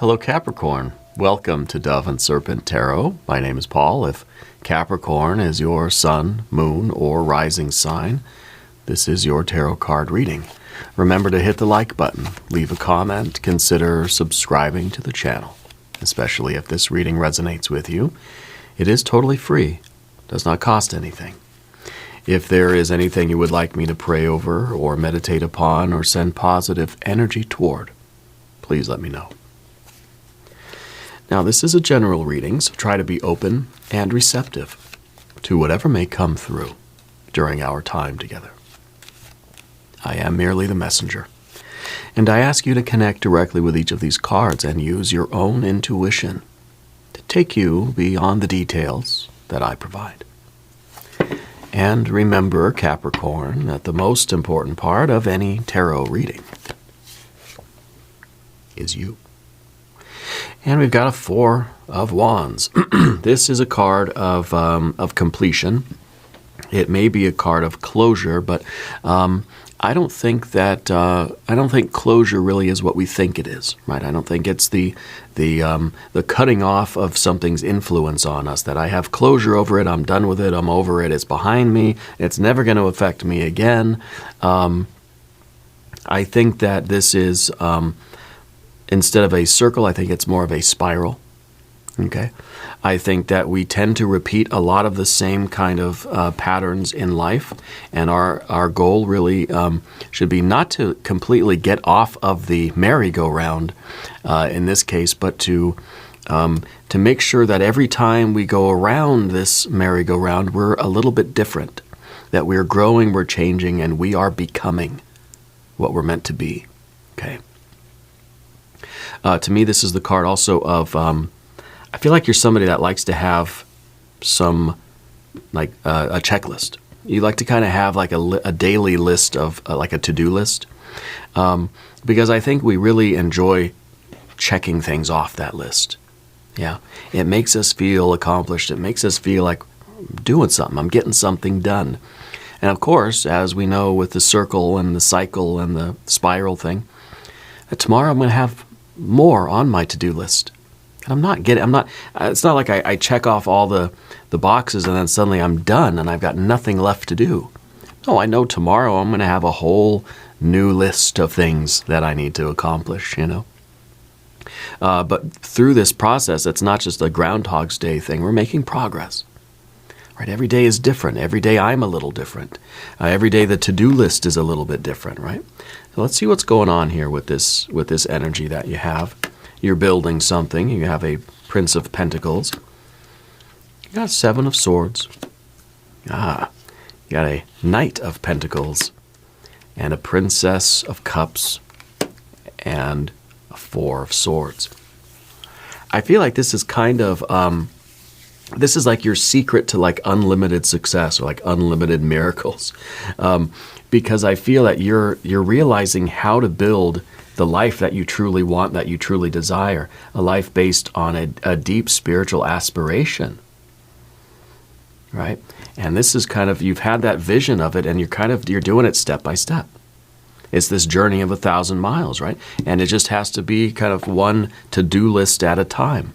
Hello Capricorn, welcome to Dove and Serpent Tarot. My name is Paul. If Capricorn is your sun, moon, or rising sign, this is your tarot card reading. Remember to hit the like button, leave a comment, consider subscribing to the channel, especially if this reading resonates with you. It is totally free, does not cost anything. If there is anything you would like me to pray over or meditate upon or send positive energy toward, please let me know. Now, this is a general reading, so try to be open and receptive to whatever may come through during our time together. I am merely the messenger, and I ask you to connect directly with each of these cards and use your own intuition to take you beyond the details that I provide. And remember, Capricorn, that the most important part of any tarot reading is you. And we've got a Four of Wands. This is a card of completion. It may be a card of closure, but I don't think closure really is what we think it is, right? I don't think it's the cutting off of something's influence on us, that I have closure over it, I'm done with it, I'm over it, it's behind me, it's never going to affect me again. I think that this is, instead of a circle, I think it's more of a spiral. Okay, I think that we tend to repeat a lot of the same kind of patterns in life, and our goal really should be not to completely get off of the merry-go-round in this case, but to make sure that every time we go around this merry-go-round, we're a little bit different, that we're growing, we're changing, and we are becoming what we're meant to be. Okay. To me, this is the card also of, I feel like you're somebody that likes to have some, like a checklist. You like to kind of have like a daily list of, like a to-do list. Because I think we really enjoy checking things off that list. Yeah. It makes us feel accomplished. It makes us feel like I'm doing something. I'm getting something done. And of course, as we know with the circle and the cycle and the spiral thing, tomorrow I'm going to have more on my to-do list. And it's not like I check off all the boxes and then suddenly I'm done and I've got nothing left to do. No, I know tomorrow I'm going to have a whole new list of things that I need to accomplish, you know. But through this process, it's not just a Groundhog's Day thing. We're making progress. Right? Every day is different. Every day I'm a little different. Every day the to-do list is a little bit different, right? So let's see what's going on here with this energy that you have. You're building something. You have a Prince of Pentacles. You got a Seven of Swords. You got a Knight of Pentacles. And a Princess of Cups. And a Four of Swords. I feel like this is kind of, this is like your secret to like unlimited success or like unlimited miracles. Because I feel that you're realizing how to build the life that you truly want, that you truly desire, a life based on a deep spiritual aspiration, right? And this is kind of, you've had that vision of it, and you're doing it step by step. It's this journey of 1,000 miles, right? And it just has to be kind of one to-do list at a time.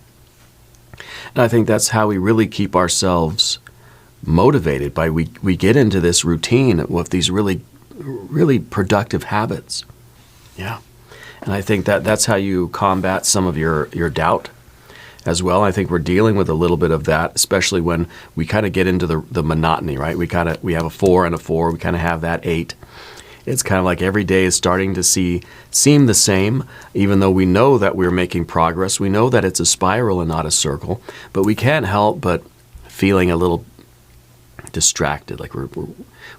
And I think that's how we really keep ourselves motivated, by we get into this routine with these really, really productive habits. Yeah. And I think that's how you combat some of your doubt as well. I think we're dealing with a little bit of that, especially when we kind of get into the monotony, right? We have a 4 and a 4. We kind of have that 8. It's kind of like every day is starting to seem the same, even though we know that we're making progress. We know that it's a spiral and not a circle, but we can't help but feeling a little distracted, like we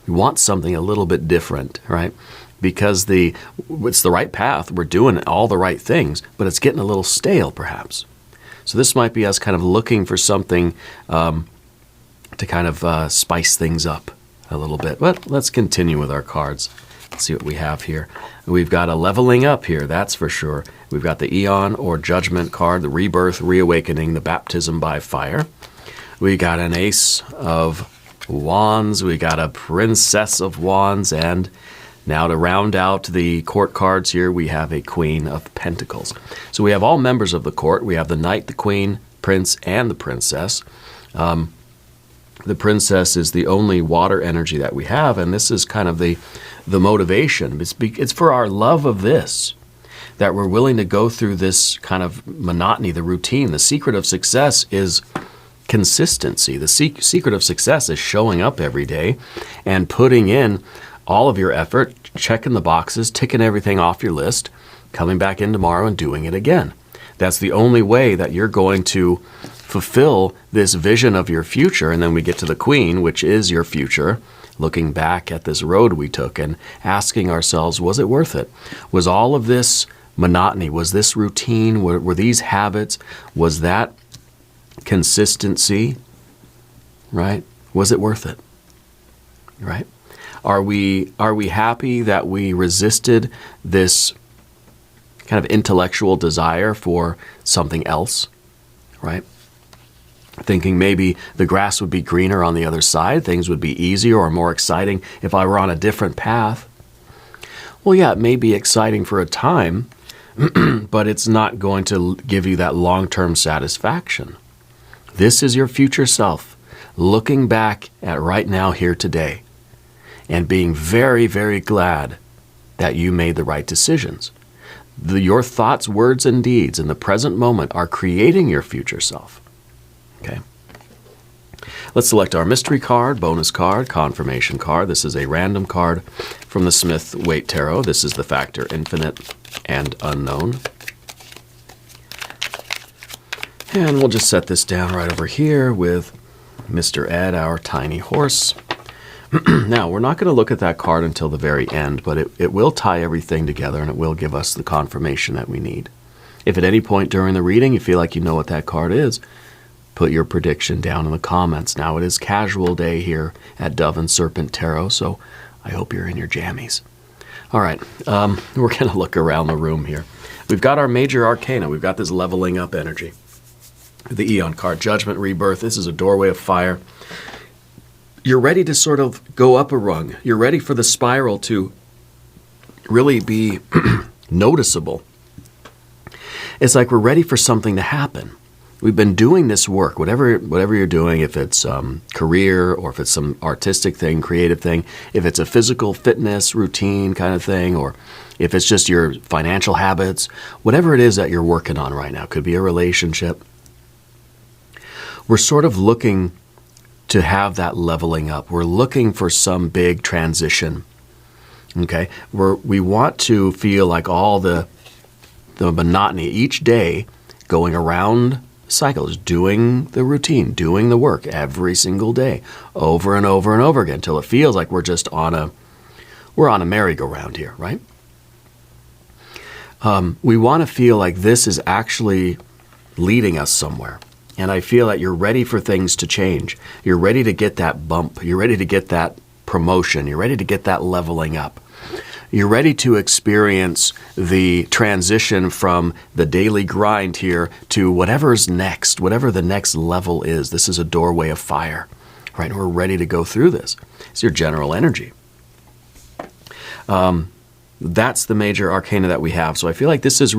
want something a little bit different, right? Because it's the right path, we're doing all the right things, but it's getting a little stale perhaps. So this might be us kind of looking for something to kind of spice things up a little bit. But let's continue with our cards. Let's see what we have here. We've got a leveling up here, that's for sure. We've got the Eon or Judgment card, the Rebirth, Reawakening, the Baptism by Fire. We got an Ace of Wands. We got a Princess of Wands and Now to round out the court cards here, we have a Queen of Pentacles. So we have all members of the court. We have the Knight, the Queen, Prince, and the Princess. The Princess is the only water energy that we have, and this is kind of the motivation. It's for our love of this that we're willing to go through this kind of monotony, the routine. The secret of success is consistency. The secret of success is showing up every day and putting in all of your effort, checking the boxes, ticking everything off your list, coming back in tomorrow and doing it again. That's the only way that you're going to fulfill this vision of your future. And then we get to the Queen, which is your future, looking back at this road we took and asking ourselves, was it worth it? Was all of this monotony? Was this routine? Were these habits? Was that consistency? Right? Was it worth it? Right? Are we happy that we resisted this kind of intellectual desire for something else? Right? Thinking maybe the grass would be greener on the other side, things would be easier or more exciting if I were on a different path. Well, yeah, it may be exciting for a time, but it's not going to give you that long-term satisfaction. This is your future self, looking back at right now, here today, and being very, very glad that you made the right decisions. Your thoughts, words, and deeds in the present moment are creating your future self. Okay. Let's select our mystery card, bonus card, confirmation card. This is a random card from the Smith-Waite Tarot. This is the factor infinite and unknown. And we'll just set this down right over here with Mr. Ed, our tiny horse. Now, we're not going to look at that card until the very end, but it will tie everything together and it will give us the confirmation that we need. If at any point during the reading you feel like you know what that card is, put your prediction down in the comments. Now, it is casual day here at Dove and Serpent Tarot, so I hope you're in your jammies. All right, we're going to look around the room here. We've got our major arcana. We've got this leveling up energy. The Eon card, Judgment, Rebirth. This is a doorway of fire. You're ready to sort of go up a rung. You're ready for the spiral to really be noticeable. It's like we're ready for something to happen. We've been doing this work, whatever you're doing, if it's career or if it's some artistic thing, creative thing, if it's a physical fitness routine kind of thing, or if it's just your financial habits, whatever it is that you're working on right now, could be a relationship. We're sort of looking to have that leveling up. We're looking for some big transition. Okay? We want to feel like all the monotony each day going around cycles, doing the routine, doing the work every single day, over and over and over again, until it feels like we're just on a merry-go-round here, right? We want to feel like this is actually leading us somewhere. And I feel that you're ready for things to change. You're ready to get that bump. You're ready to get that promotion. You're ready to get that leveling up. You're ready to experience the transition from the daily grind here to whatever's next, whatever the next level is. This is a doorway of fire, right? And we're ready to go through this. It's your general energy. That's the major arcana that we have. So I feel like this is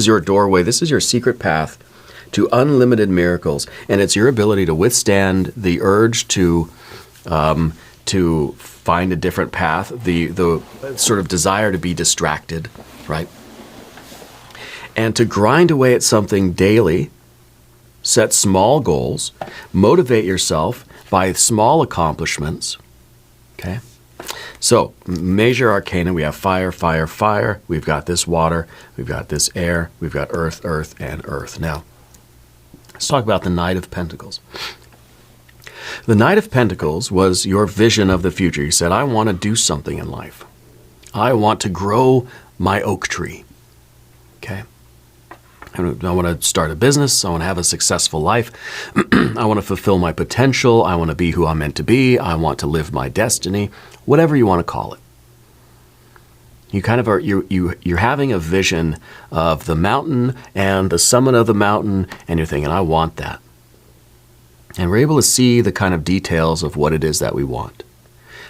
your doorway. This is your secret path to unlimited miracles, and it's your ability to withstand the urge to find a different path, the sort of desire to be distracted, right? And to grind away at something daily, set small goals, motivate yourself by small accomplishments, okay? So, major arcana, we have fire, fire, fire. We've got this water, we've got this air, we've got earth, earth, and earth. Now, let's talk about the Knight of Pentacles. The Knight of Pentacles was your vision of the future. You said, I want to do something in life. I want to grow my oak tree. Okay? I want to start a business. I want to have a successful life. I want to fulfill my potential. I want to be who I'm meant to be. I want to live my destiny. Whatever you want to call it. You kind of are, you're having a vision of the mountain and the summit of the mountain, and you're thinking, I want that. And we're able to see the kind of details of what it is that we want.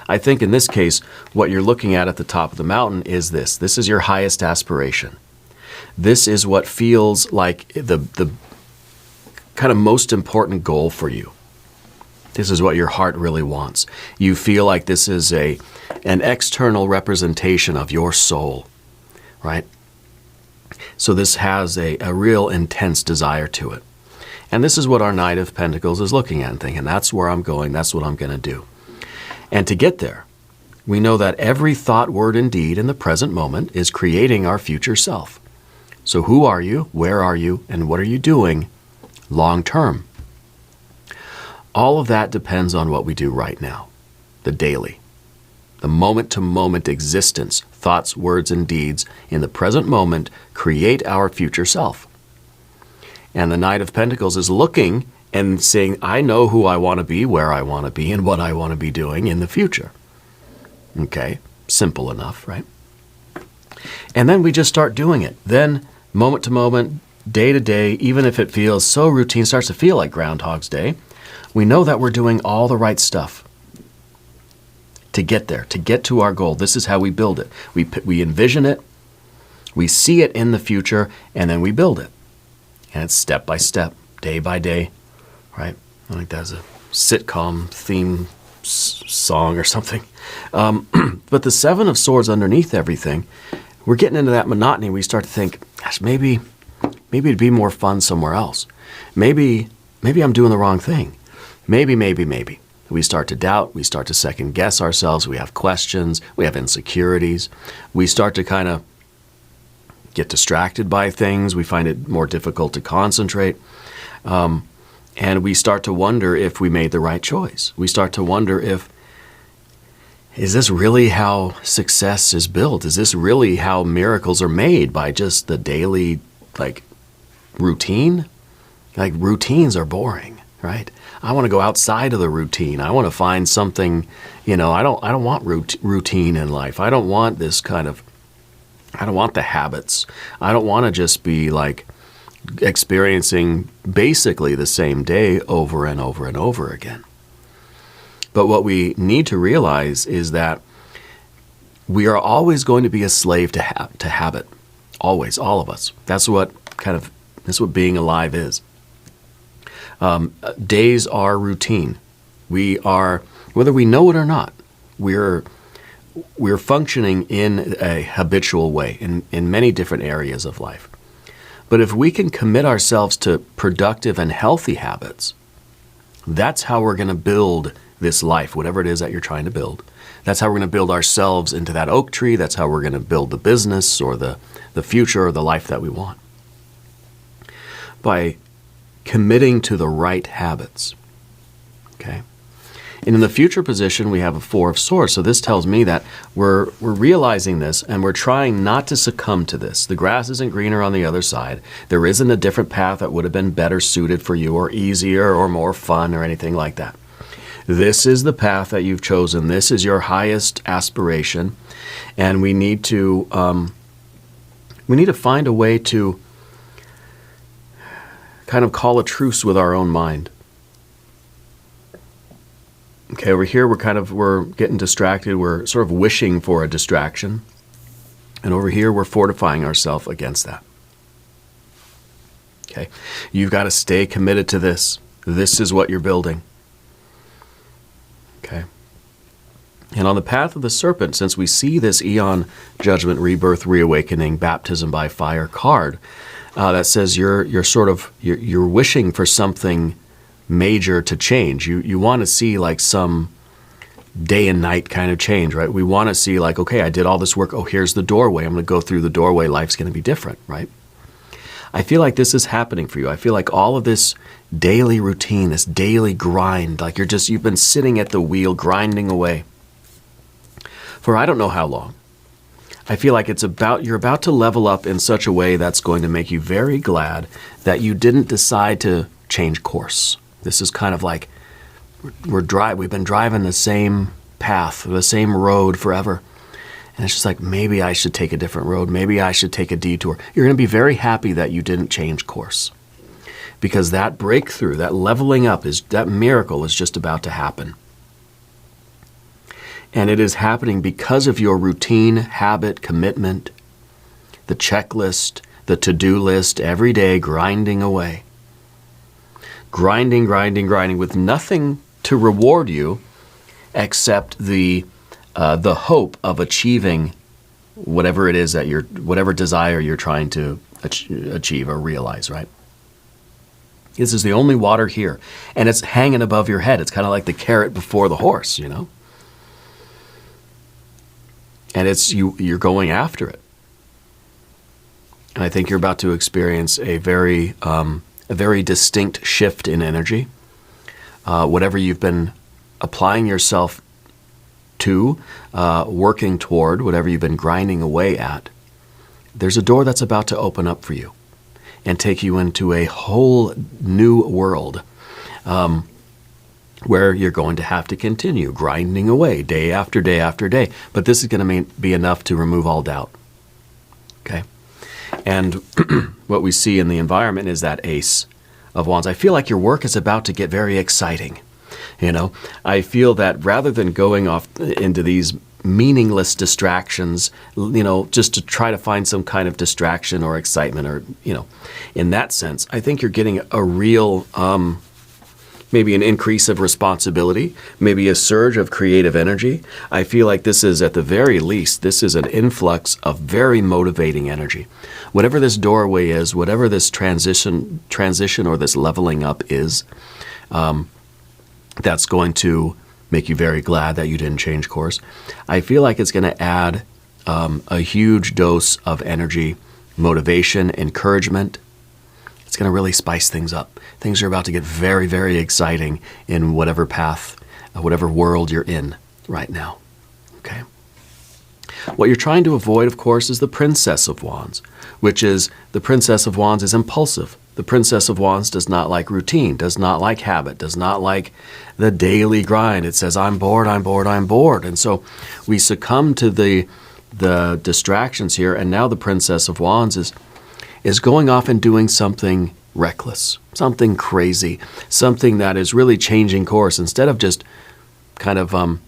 I think in this case, what you're looking at the top of the mountain is this. This is your highest aspiration. This is what feels like the kind of most important goal for you. This is what your heart really wants. You feel like this is an external representation of your soul, right? So this has a real intense desire to it. And this is what our Knight of Pentacles is looking at and thinking, that's where I'm going, that's what I'm going to do. And to get there, we know that every thought, word, and deed in the present moment is creating our future self. So who are you, where are you, and what are you doing long term? All of that depends on what we do right now, the daily, the moment-to-moment existence, thoughts, words, and deeds in the present moment create our future self. And the Knight of Pentacles is looking and saying, I know who I want to be, where I want to be, and what I want to be doing in the future. Okay, simple enough, right? And then we just start doing it. Then, moment to moment, day to day, even if it feels so routine, starts to feel like Groundhog's Day, we know that we're doing all the right stuff to get there, to get to our goal. This is how we build it. We envision it, we see it in the future, and then we build it. And it's step by step, day by day, right? I think that's a sitcom theme song or something. But the Seven of Swords underneath everything, we're getting into that monotony. We start to think, gosh, maybe it'd be more fun somewhere else. Maybe I'm doing the wrong thing. Maybe. We start to doubt. We start to second guess ourselves. We have questions. We have insecurities. We start to kind of get distracted by things. We find it more difficult to concentrate. And we start to wonder if we made the right choice. We start to wonder is this really how success is built? Is this really how miracles are made, by just the daily, routine? Routines are boring, right? I want to go outside of the routine. I want to find something, I don't want routine in life. I don't want this I don't want the habits. I don't want to just be experiencing basically the same day over and over and over again. But what we need to realize is that we are always going to be a slave to habit. Always, all of us. That's what being alive is. Days are routine. We are, whether we know it or not, we're functioning in a habitual way in many different areas of life. But if we can commit ourselves to productive and healthy habits, that's how we're going to build this life, whatever it is that you're trying to build. That's how we're going to build ourselves into that oak tree. That's how we're going to build the business or the future or the life that we want. By committing to the right habits. Okay? And in the future position, we have a Four of Swords. So this tells me that we're realizing this and we're trying not to succumb to this. The grass isn't greener on the other side. There isn't a different path that would have been better suited for you or easier or more fun or anything like that. This is the path that you've chosen. This is your highest aspiration. And we need to find a way to kind of call a truce with our own mind. Okay, over here we're getting distracted. We're sort of wishing for a distraction. And over here we're fortifying ourselves against that. Okay, you've got to stay committed to this. This is what you're building. Okay. And on the path of the serpent, since we see this eon, judgment, rebirth, reawakening, baptism by fire card, that says you're wishing for something major to change. You want to see some day and night kind of change, right? We want to see okay, I did all this work. Oh, here's the doorway. I'm going to go through the doorway. Life's going to be different, right? I feel like this is happening for you. I feel like all of this daily routine, this daily grind, you've been sitting at the wheel grinding away for I don't know how long. I feel like you're about to level up in such a way that's going to make you very glad that you didn't decide to change course. This is kind of like we've been driving the same path, the same road forever. And it's just maybe I should take a different road. Maybe I should take a detour. You're going to be very happy that you didn't change course. Because that breakthrough, that leveling up, that miracle is just about to happen. And it is happening because of your routine, habit, commitment, the checklist, the to-do list, every day grinding away. Grinding, grinding, grinding with nothing to reward you except the hope of achieving whatever it is that whatever desire you're trying to achieve or realize, right? This is the only water here. And it's hanging above your head. It's kind of like the carrot before the horse, you know? And you're going after it. And I think you're about to experience a very distinct shift in energy. Whatever you've been applying yourself to, working toward, whatever you've been grinding away at, there's a door that's about to open up for you and take you into a whole new world where you're going to have to continue grinding away day after day after day. But this is going to be enough to remove all doubt. Okay? And what we see in the environment is that Ace of Wands. I feel like your work is about to get very exciting. You know, I feel that rather than going off into these meaningless distractions, you know, just to try to find some kind of distraction or excitement or, you know, in that sense, I think you're getting a real, maybe an increase of responsibility, maybe a surge of creative energy. I feel like this is, at the very least, this is an influx of very motivating energy. Whatever this doorway is, whatever this transition or this leveling up is, that's going to make you very glad that you didn't change course. I feel like it's going to add a huge dose of energy, motivation, encouragement. It's going to really spice things up. Things are about to get very, very exciting in whatever path, whatever world you're in right now. Okay? What you're trying to avoid, of course, is the Princess of Wands, which is, the Princess of Wands is impulsive. The Princess of Wands does not like routine, does not like habit, does not like the daily grind. It says, I'm bored, I'm bored, I'm bored. And so we succumb to the distractions here, and now the Princess of Wands is going off and doing something reckless, something crazy, something that is really changing course. Instead of just kind of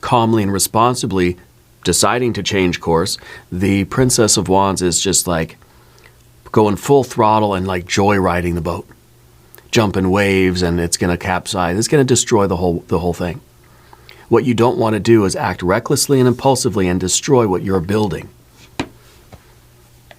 calmly and responsibly deciding to change course, the Princess of Wands is just like going full throttle and like joyriding the boat, jumping waves, and it's going to capsize. It's going to destroy the whole thing. What you don't want to do is act recklessly and impulsively and destroy what you're building.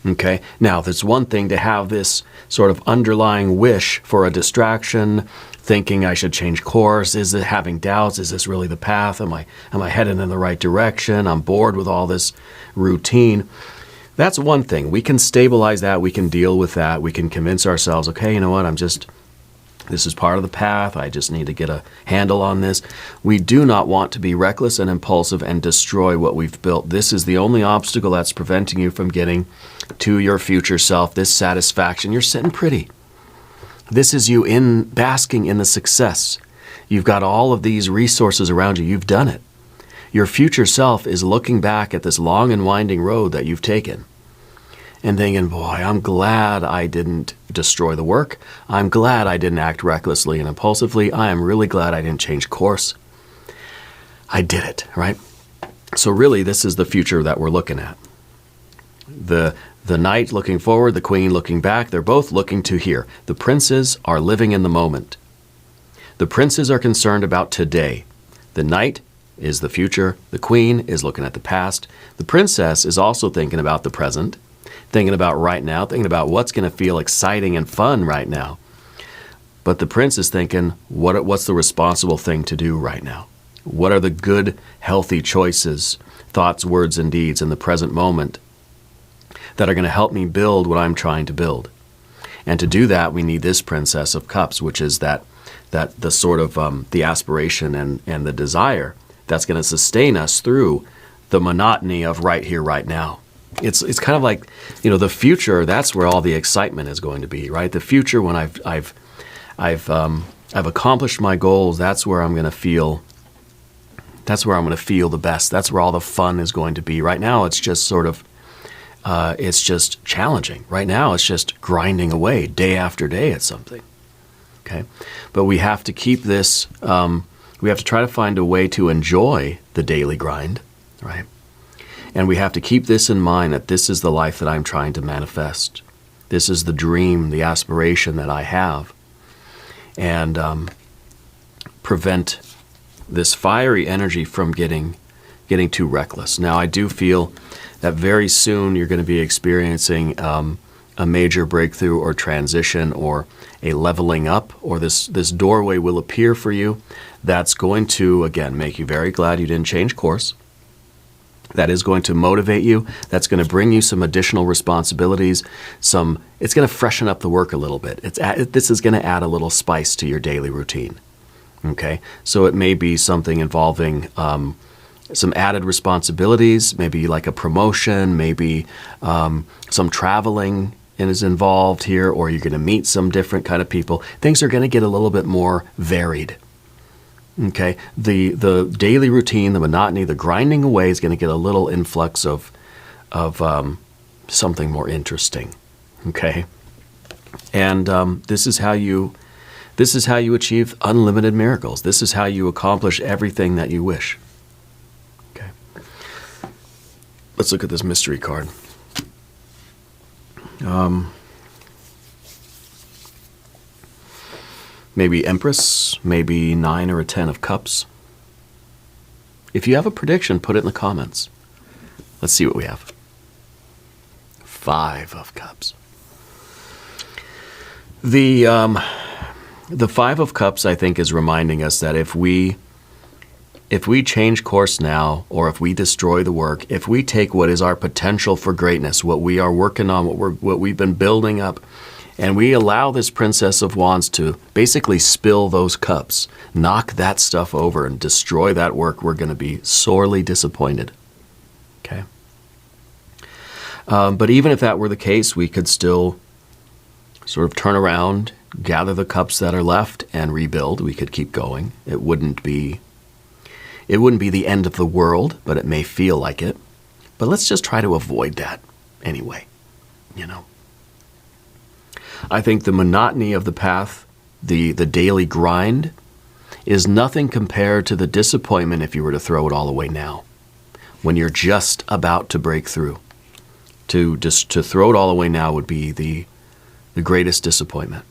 Okay? Now, there's one thing to have this sort of underlying wish for a distraction, thinking I should change course. Is it having doubts? Is this really the path? Am I headed in the right direction? I'm bored with all this routine. That's one thing. We can stabilize that. We can deal with that. We can convince ourselves, okay, you know what? This is part of the path. I just need to get a handle on this. We do not want to be reckless and impulsive and destroy what we've built. This is the only obstacle that's preventing you from getting to your future self, this satisfaction. You're sitting pretty. This is you basking in the success. You've got all of these resources around you. You've done it. Your future self is looking back at this long and winding road that you've taken and thinking, boy, I'm glad I didn't destroy the work. I'm glad I didn't act recklessly and impulsively. I am really glad I didn't change course. I did it, right? So really, this is the future that we're looking at. The knight looking forward, the queen looking back, they're both looking to here. The princes are living in the moment. The princes are concerned about today. The knight is the future. The queen is looking at the past. The princess is also thinking about the present, thinking about right now, thinking about what's going to feel exciting and fun right now. But the prince is thinking, what's the responsible thing to do right now? What are the good, healthy choices, thoughts, words, and deeds in the present moment that are going to help me build what I'm trying to build? And to do that, we need this Princess of Cups, which is that the sort of the aspiration and the desire that's going to sustain us through the monotony of right here, right now. It's kind of like, you know, the future. That's where all the excitement is going to be, right? The future, when I've accomplished my goals, that's where I'm going to feel. That's where I'm going to feel the best. That's where all the fun is going to be. Right now, it's just sort of, it's just challenging. Right now, it's just grinding away day after day at something. Okay, but we have to keep this We have to try to find a way to enjoy the daily grind, right? And we have to keep this in mind, that this is the life that I'm trying to manifest. This is the dream, the aspiration that I have. And prevent this fiery energy from getting too reckless. Now, I do feel that very soon you're going to be experiencing a major breakthrough or transition or a leveling up, or this doorway will appear for you that's going to, again, make you very glad you didn't change course. That is going to motivate you. That's going to bring you some additional responsibilities. It's going to freshen up the work a little bit. This is going to add a little spice to your daily routine. Okay, so it may be something involving some added responsibilities, maybe like a promotion, maybe some traveling is involved here, or you're going to meet some different kind of people. Things are going to get a little bit more varied. Okay, the daily routine, the monotony, the grinding away is going to get a little influx of something more interesting. Okay, and this is how you achieve unlimited miracles. This is how you accomplish everything that you wish. Okay. Let's look at this mystery card. Maybe Empress, maybe 9 or a 10 of Cups. If you have a prediction, put it in the comments. Let's see what we have. 5 of Cups. The 5 of Cups, I think, is reminding us that if we change course now, or if we destroy the work, if we take what is our potential for greatness, what we are working on, what we've been building up, and we allow this Princess of Wands to basically spill those cups, knock that stuff over and destroy that work, we're going to be sorely disappointed. Okay? But even if that were the case, we could still sort of turn around, gather the cups that are left, and rebuild. We could keep going. It wouldn't be the end of the world, but it may feel like it. But let's just try to avoid that anyway, you know. I think the monotony of the path, the daily grind, is nothing compared to the disappointment if you were to throw it all away now, when you're just about to break through. To throw it all away now would be the greatest disappointment.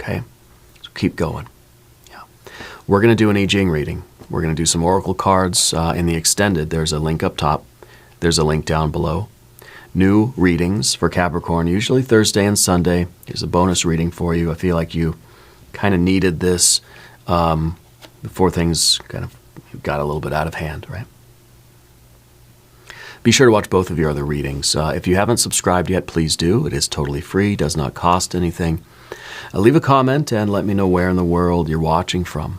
Okay? So keep going. Yeah. We're going to do an I Ching reading. We're going to do some oracle cards in the extended. There's a link up top. There's a link down below. New readings for Capricorn, usually Thursday and Sunday. Here's a bonus reading for you. I feel like you kind of needed this before things kind of got a little bit out of hand, right? Be sure to watch both of your other readings. If you haven't subscribed yet, please do. It is totally free, does not cost anything. Leave a comment and let me know where in the world you're watching from.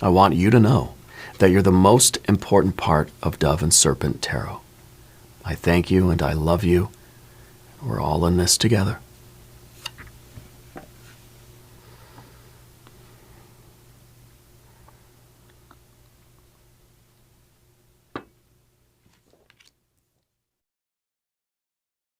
I want you to know that you're the most important part of Dove and Serpent Tarot. I thank you and I love you. We're all in this together.